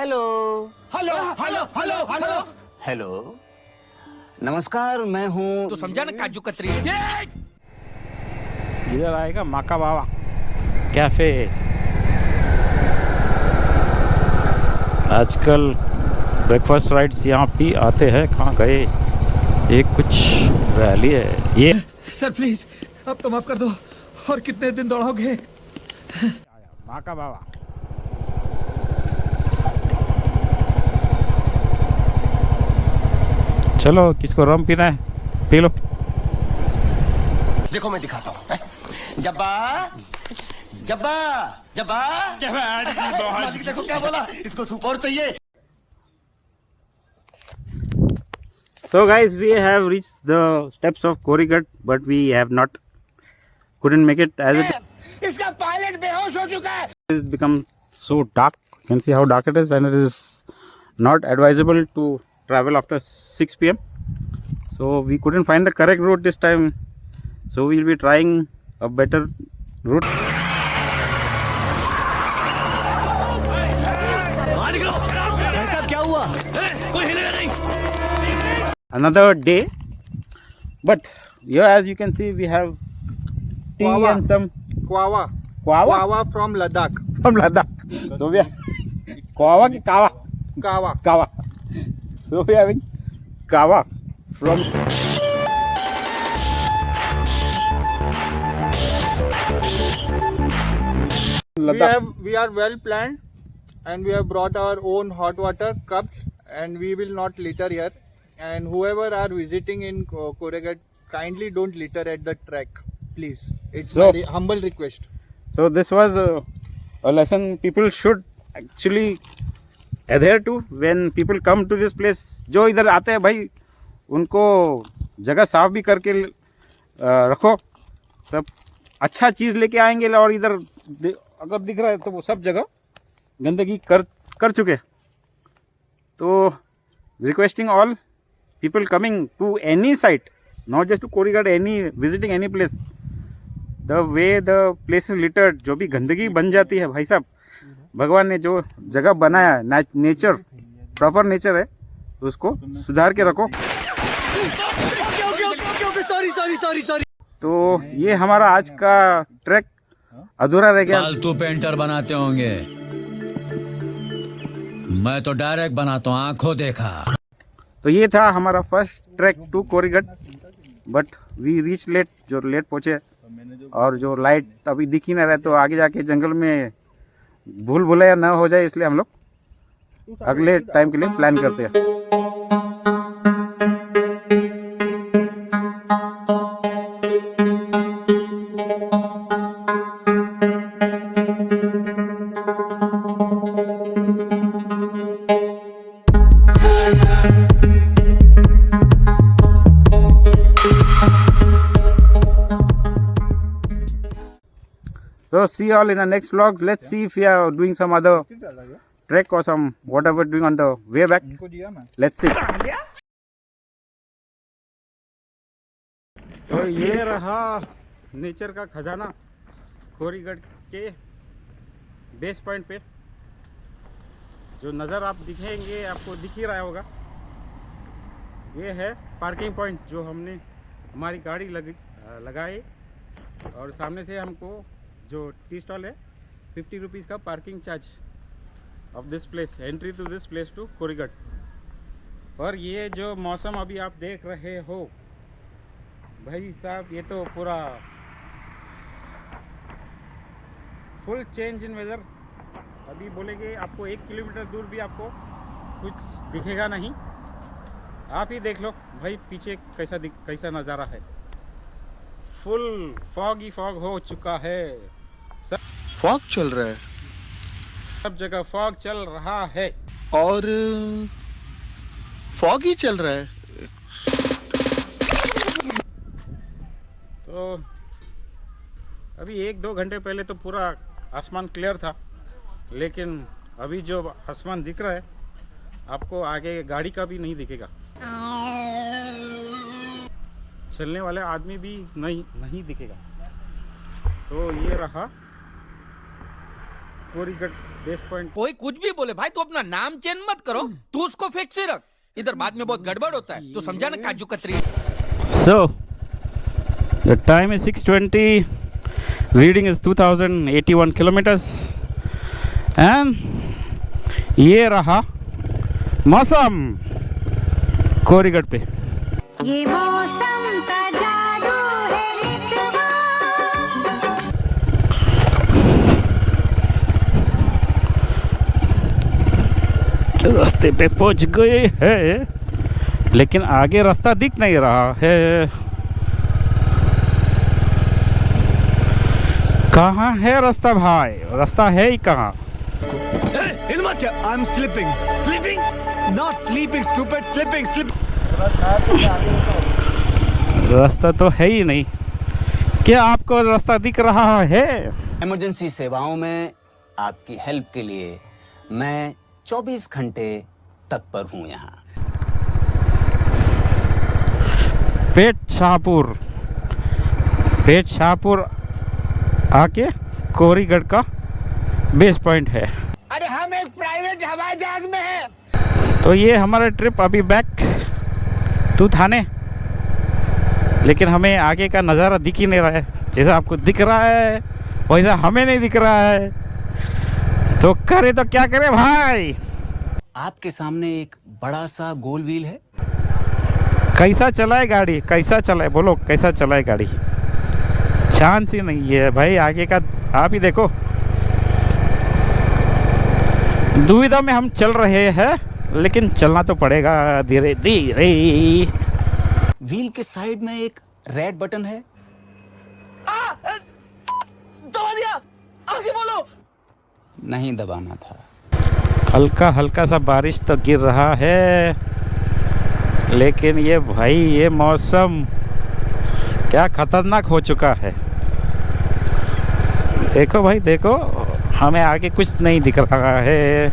Hello hello hello hello hello hello नमस्कार, मैं हूँ तो समझा ना काजू कतरी। इधर आएगा माका बाबा कैफे। आजकल ब्रेकफास्ट राइड्स यहाँ भी आते हैं। कहाँ गए? एक कुछ रैली है ये। सर प्लीज अब तो माफ कर दो। और कितने दिन दौड़ोगे? माका बाबा चलो, किसको रम पीना है पी लो। देखो मैं दिखाता हूँ। जब्बा जब्बा जब्बा मालिक देखो क्या बोला, इसको सूप और चाहिए। So guys, we have reached the steps of Korighat, but we have not couldn't make it as it इसका पायलट बेहोश हो चुका है। is become so dark. You can see how dark it is, and it is not advisable to travel after 6 p.m. So we couldn't find the correct route this time. So we'll be trying a better route. क्या हुआ? कोई हिलेगा नहीं। Another day, but here as you can see we have tea Guava. and some Guava. guava Guava from Ladakh. from Ladakh. So we are guava ki kawa? Kava. Kawa. So we are having kawa from Ladakh. We are well planned, and we have brought our own hot water cups, and we will not litter here. And whoever are visiting in Korighat, kindly don't litter at the track, please. It's So- my humble request. So this was a lesson people should actually adhere to when people come to this place. जो इधर आते हैं भाई, उनको जगह साफ भी करके रखो। सब अच्छा चीज़ लेके आएंगे, और इधर अगर दिख रहा है तो वो सब जगह गंदगी कर चुके। तो requesting all people coming to any site, not just to Korighat, any visiting any place, the way the place is littered, जो भी गंदगी बन जाती है भाई साहब, भगवान ने जो जगह बनाया नेचर, प्रॉपर नेचर है, उसको सुधार के रखो। तो ये हमारा आज का ट्रैक अधूरा रह गया। फालतू पेंटर बनाते होंगे, मैं तो डायरेक्ट बनाता हूँ, आंखों देखा। तो ये था हमारा first trek to Korigad, but we reach late, जो लेट पहुँचे, और जो लाइट अभी दिख ही ना रहे, तो आगे जाके जंगल में भूल भुलैया ना हो जाए, इसलिए हम लोग अगले टाइम के लिए प्लान करते हैं। So see you all in the next vlog. Let's see if we are doing some other trek or some whatever doing on the way back. Let's see. तो ये रहा नेचर का खजाना कोरीगढ़ के बेस पॉइंट पे। जो नज़र आप दिखेंगे, आपको दिख ही रहा होगा, ये है पार्किंग पॉइंट जो हमने हमारी गाड़ी लगाई, और सामने से हमको जो टी स्टॉल है 50 रुपीज़ का parking charge of this place, entry to this place to Korigad. और ये जो मौसम अभी आप देख रहे हो भाई साहब, ये तो पूरा फुल चेंज इन वेदर। अभी बोलेंगे आपको 1 किलोमीटर दूर भी आपको कुछ दिखेगा नहीं। आप ही देख लो भाई पीछे कैसा नज़ारा है। फुल फॉग ही फॉग हो चुका है, फॉग चल रहा है, सब जगह फॉग चल रहा है, और फॉग ही चल रहा है। तो अभी 1-2 घंटे पहले तो पूरा आसमान क्लियर था, लेकिन अभी जो आसमान दिख रहा है आपको, आगे गाड़ी का भी नहीं दिखेगा, चलने वाले आदमी भी नहीं दिखेगा। तो ये रहा कोरीगढ़ बेस पॉइंट। कोई कुछ भी बोले भाई, तू अपना नाम चेंज मत करो, तू उसको फिक्स से रख। इधर बाद में बहुत गड़बड़ होता है, तू समझा ना काजू कतरी। So the time is 6:20, reading is 2081 kilometers, and ये रहा मौसम कोरीगढ़ पे। ये मौसम का जादू है रितवा। रास्ते पे पहुंच गए हैं, लेकिन आगे रास्ता दिख नहीं रहा है। कहाँ है रास्ता भाई? रास्ता है ही कहाँ? I'm slipping. Slipping? Not sleeping, stupid. Slipping. रास्ता तो है ही नहीं। क्या आपको रास्ता दिख रहा है? इमरजेंसी सेवाओं में आपकी हेल्प के लिए मैं 24 घंटे तत्पर हूँ यहाँ। पेट शाहपुर आके कोरीगढ़ का बेस पॉइंट है। अरे हम एक प्राइवेट हवाई जहाज में हैं। तो ये हमारा ट्रिप अभी बैक टू थाने, लेकिन हमें आगे का नज़ारा दिख ही नहीं रहा है। जैसा आपको दिख रहा है वैसा हमें नहीं दिख रहा है, तो करे तो क्या करे भाई। आपके सामने एक बड़ा सा गोल व्हील है। कैसा चलाए गाड़ी, कैसा चलाए बोलो, कैसा चलाए गाड़ी? चांस ही नहीं है भाई आगे का। आप ही देखो, दुविधा में हम चल रहे हैं, लेकिन चलना तो पड़ेगा धीरे धीरे। व्हील के साइड में एक रेड बटन है। दबा दिया, आगे बोलो। नहीं दबाना था। हल्का हल्का सा बारिश तो गिर रहा है, लेकिन ये भाई ये मौसम क्या खतरनाक हो चुका है। देखो भाई देखो, हमें आगे कुछ नहीं दिख रहा है।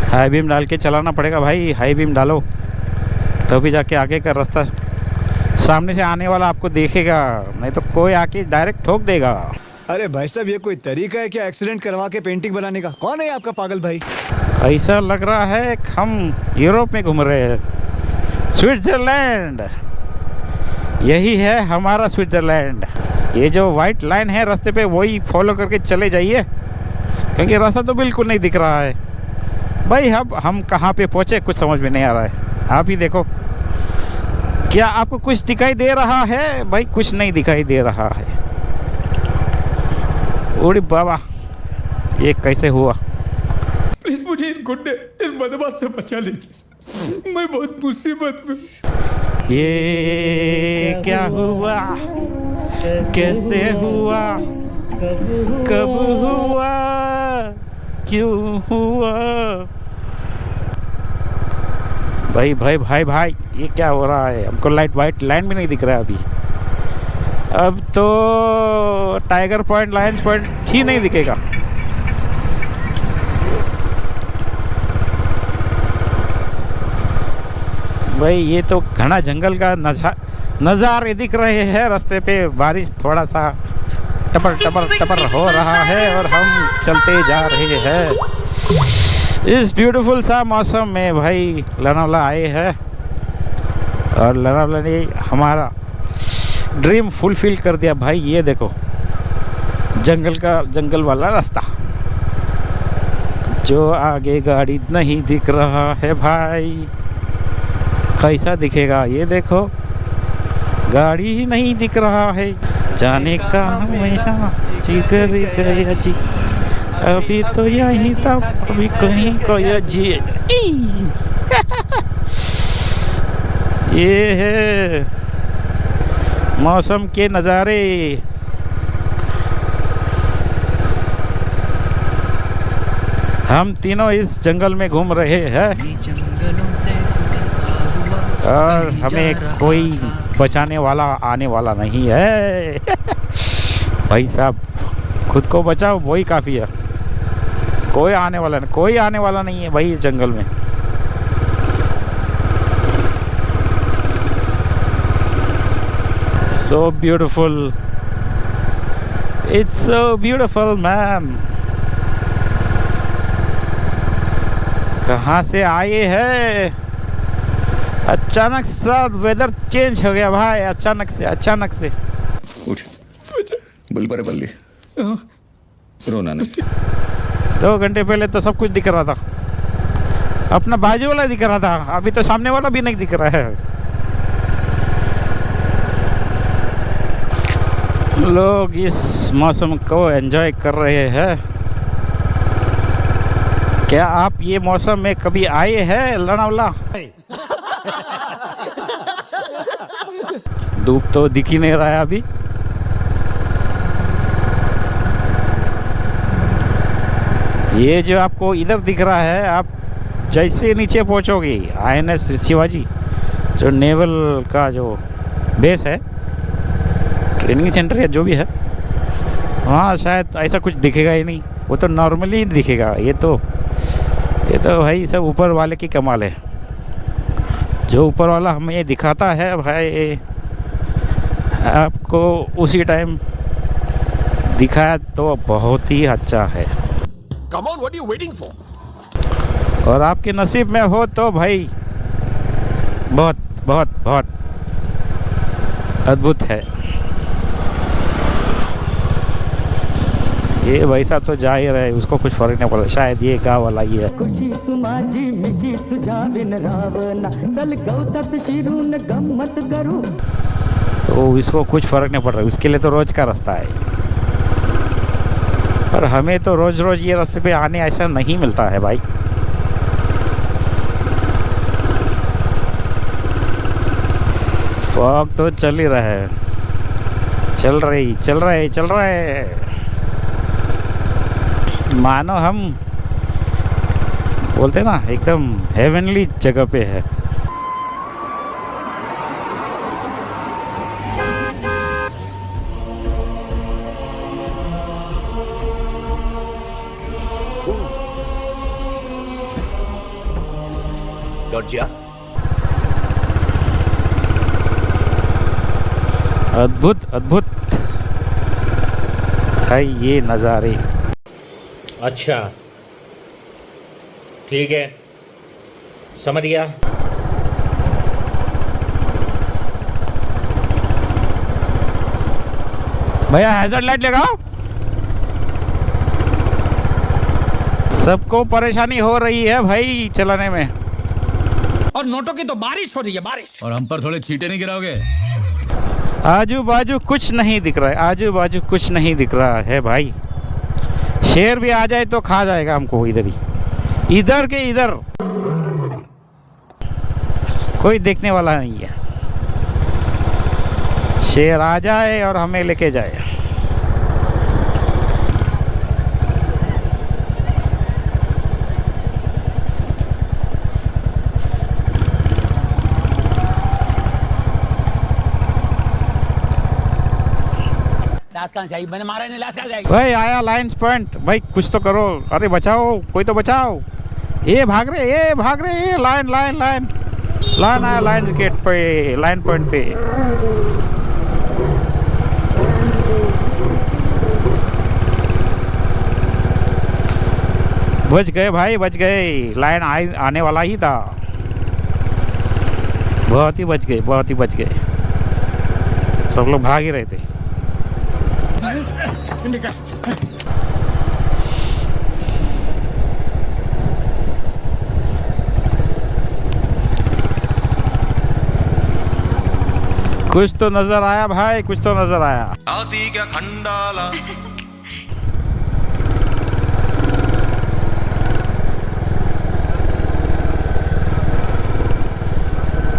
हाई बीम डाल के चलाना पड़ेगा भाई, हाई बीम डालो तभी जाके आगे का रास्ता। सामने से आने वाला आपको देखेगा, नहीं तो कोई आके डायरेक्ट ठोक देगा। अरे भाई साहब, ये कोई तरीका है क्या एक्सीडेंट करवा के पेंटिंग बनाने का? कौन है आपका पागल भाई? ऐसा लग रहा है कि हम यूरोप में घूम रहे हैं। स्विट्जरलैंड, यही है हमारा स्विट्जरलैंड। ये जो वाइट लाइन है रास्ते पे, वही फॉलो करके चले जाइए, क्योंकि रास्ता तो बिल्कुल नहीं दिख रहा है भाई। अब हम कहाँ पे पहुँचे कुछ समझ में नहीं आ रहा है। आप ही देखो, क्या आपको कुछ दिखाई दे रहा है? भाई कुछ नहीं दिखाई दे रहा है। ओरे बाबा, ये कैसे हुआ? प्लीज मुझे इस गुंडे, इस बदमाश से बचा लीजिए, मैं बहुत मुसीबत में। ये क्या हुआ, कैसे हुआ, कब हुआ, क्यों हुआ? भाई भाई भाई भाई, ये क्या हो रहा है? हमको वाइट लाइन भी नहीं दिख रहा है अभी। अब तो टाइगर पॉइंट, लायंस पॉइंट ही नहीं दिखेगा। भाई ये तो घना जंगल का नज़ारे दिख रहे हैं रास्ते पे। बारिश थोड़ा सा टपर टपर टपर हो रहा है और हम चलते जा रहे हैं इस ब्यूटीफुल सा मौसम में। भाई लोनावला आए हैं और लोनावला ने हमारा ड्रीम फुलफिल कर दिया भाई। ये देखो जंगल वाला रास्ता, जो आगे गाड़ी नहीं दिख रहा है भाई। कैसा दिखेगा ये देखो, गाड़ी ही नहीं दिख रहा है। जाने का हमेशा जिगर गया जी, अभी तो यही था, अभी कहीं गया जी। ये है मौसम के नज़ारे। हम तीनों इस जंगल में घूम रहे हैं और हमें कोई बचाने वाला आने वाला नहीं है। भाई साहब, खुद को बचाओ, वही काफ़ी है। कोई आने वाला नहीं है भाई इस जंगल में। So beautiful. It's so beautiful, man. कहाँ से आए हैं? अचानक सा वेदर चेंज हो गया भाई, अचानक से उठ बोल पर बल्ली रोना नहीं 2 घंटे पहले तो सब कुछ दिख रहा था, अपना बाजू वाला दिख रहा था, अभी तो सामने वाला भी नहीं दिख रहा है। लोग इस मौसम को एंजॉय कर रहे हैं। क्या आप ये मौसम में कभी आए हैं लोनावला? धूप तो दिख ही नहीं रहा है अभी। ये जो आपको इधर दिख रहा है, आप जैसे नीचे पहुंचोगे INS शिवाजी, जो नेवल का जो बेस है, ट्रेनिंग सेंटर या जो भी है, वहाँ शायद ऐसा कुछ दिखेगा ही नहीं। वो तो नॉर्मली ही दिखेगा। ये तो भाई सब ऊपर वाले की कमाल है। जो ऊपर वाला हमें ये दिखाता है भाई, आपको उसी टाइम दिखाया तो बहुत ही अच्छा है। Come on, what are you waiting for? और आपके नसीब में हो तो भाई बहुत बहुत बहुत अद्भुत है। ये वैसा तो जा ही रहे, उसको कुछ फर्क नहीं पड़ता। शायद ये गाँव वाला ही है। खुशी तुम्हारी मिशी तुझा बिन रावना चल गौतत शिरून गम्मत करू। तो इसको कुछ फर्क नहीं पड़ रहा, उसके लिए तो रोज का रास्ता है। पर हमें तो रोज रोज ये रास्ते पे आने ऐसा नहीं मिलता है भाई। फॉग तो चल ही रहा है, चल रहे मानो हम बोलते ना एकदम हेवनली जगह पे है। जॉर्जिया अद्भुत है ये नज़ारे। अच्छा ठीक है, समझ गया। भैया हैजर्ड लाइट लगाओ। सबको परेशानी हो रही है भाई चलाने में। और नोटों की तो बारिश हो रही है, बारिश। और हम पर थोड़े छींटे नहीं गिराओगे? आजू बाजू कुछ नहीं दिख रहा है, भाई। शेर भी आ जाए तो खा जाएगा हमको इधर के इधर कोई देखने वाला नहीं है। शेर आ जाए और हमें लेके जाए। मैंने मारा नहीं, लाश कहाँ जाएगी? भाई आया लाइन्स पॉइंट, भाई कुछ तो करो। अरे बचाओ, कोई तो बचाओ। ये भाग रहे लाइन आया लाइन्स गेट पे, लाइन पॉइंट पे। बच गए भाई, बच गए। लाइन आने वाला ही था। बहुत ही बच गए। सब लोग भाग ही रहे थे। कुछ तो नजर आया भाई, कुछ तो नजर आया। आती क्या खंडाला।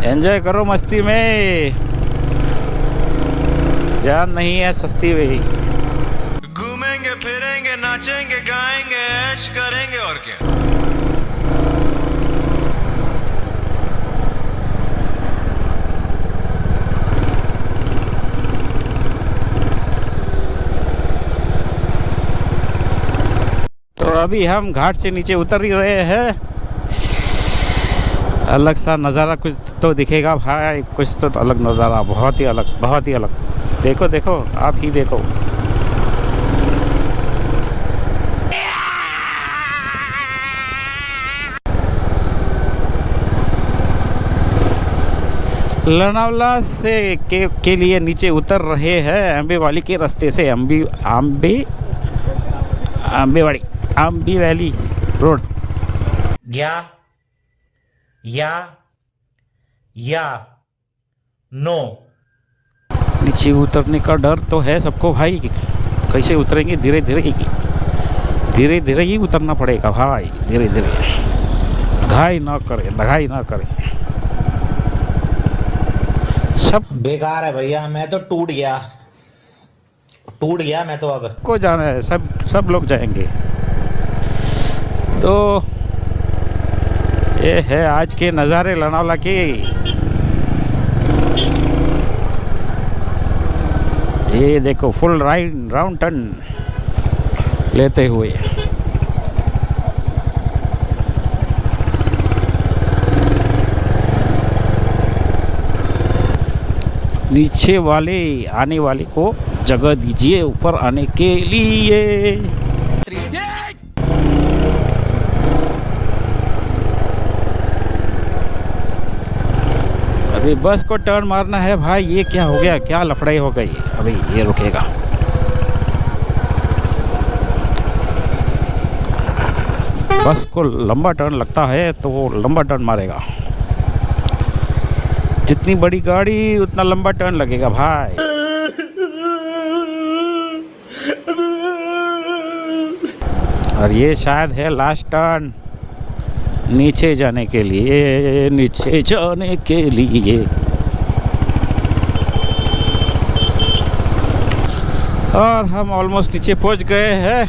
एंजॉय करो मस्ती में, जान नहीं है सस्ती में। घूमेंगे फिरेंगे नाचेंगे गाएंगे ऐश करेंगे और क्या। तो अभी हम घाट से नीचे उतर ही रहे हैं। अलग सा नज़ारा कुछ तो दिखेगा भाई, कुछ तो अलग नज़ारा, बहुत ही अलग, बहुत ही अलग। देखो देखो, आप ही देखो। लोनावला से के लिए नीचे उतर रहे हैं अम्बेवाली के रास्ते से। अम्बेवाड़ी अम्बी वैली रोड। या नो। नीचे उतरने का डर तो है सबको भाई, कैसे उतरेंगे? धीरे धीरे ही उतरना पड़ेगा भाई, धीरे धीरे, घाई ना करें। सब बेकार है भैया, मैं तो टूट गया मैं तो। अब को जाना है, सब लोग जाएंगे। तो ये है आज के नज़ारे लोनावला के। ये देखो फुल राउंड टर्न लेते हुए। नीचे वाले आने वाले को जगह दीजिए ऊपर आने के लिए। अभी बस को टर्न मारना है भाई। ये क्या हो गया, क्या लफड़ाई हो गई? अभी ये रुकेगा। बस को लंबा टर्न लगता है तो वो लंबा टर्न मारेगा। जितनी बड़ी गाड़ी उतना लंबा टर्न लगेगा भाई। और ये शायद है लास्ट टर्न नीचे जाने के लिए। और हम ऑलमोस्ट नीचे पहुंच गए हैं।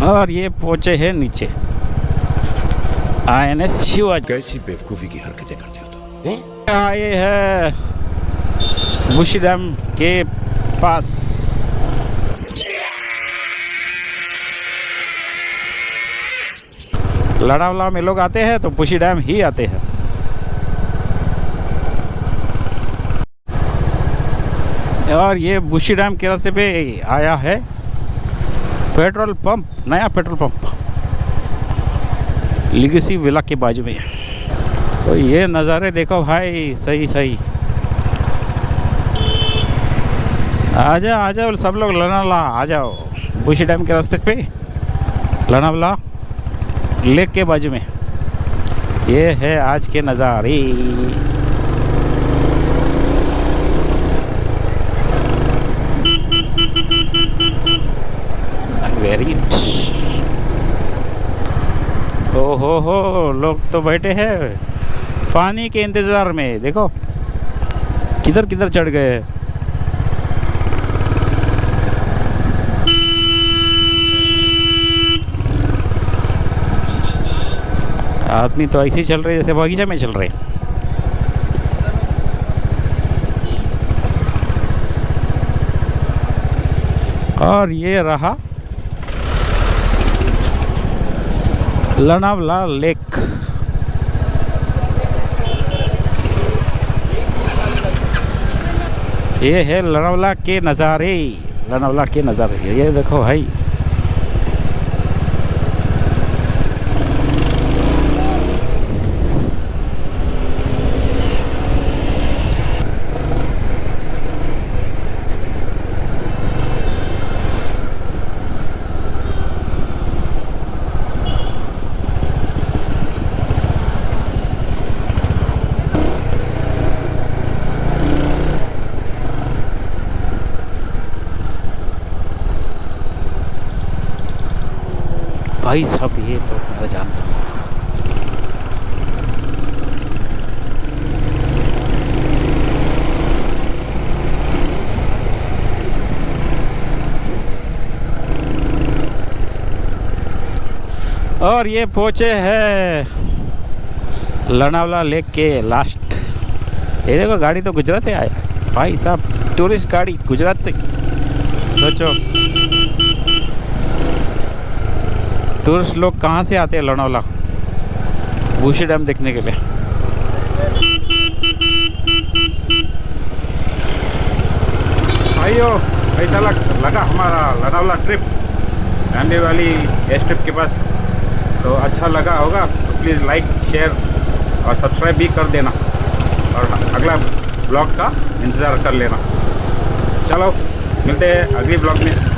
और ये पहुंचे हैं नीचे INS शिवाजी। कैसी बेवकूफी की हरकतें करते हो तुम? आए हैं बुशी डैम के पास। लोनावला में लोग आते हैं तो बुशी डैम ही आते हैं। और ये बुशी डैम के रास्ते पे आया है पेट्रोल पंप, नया पेट्रोल पंप लिगेसी विला के बाजू में। तो ये नज़ारे देखो भाई, सही। आ जाओ सब लोग लोनावला आ जाओ। बुशी डैम के रास्ते पे लोनावला लेक के बाजू में ये है आज के नज़ारे। वेरी हो लोग तो बैठे हैं पानी के इंतज़ार में। देखो किधर चढ़ गए। आदमी तो ऐसे ही चल रहे जैसे बगीचा में चल रहे। और ये रहा लोनावला लेक। ये है लोनावला के नज़ारे। ये देखो भाई। भाई साहब ये तो मैं जानता हूँ। और ये पहुँचे हैं लोनावला लेक के लास्ट। ये देखो गाड़ी तो गुजरात से आया भाई साहब, टूरिस्ट गाड़ी गुजरात से। सोचो टूरिस्ट लोग कहाँ से आते हैं लोनावला बूशी डैम देखने के लिए। भाइयों ऐसा लगा हमारा Lonavala trip Ramdev valley air strip के पास। तो अच्छा लगा होगा तो प्लीज़ लाइक शेयर और सब्सक्राइब भी कर देना और अगला ब्लॉग का इंतज़ार कर लेना। चलो मिलते हैं अगली ब्लॉग में।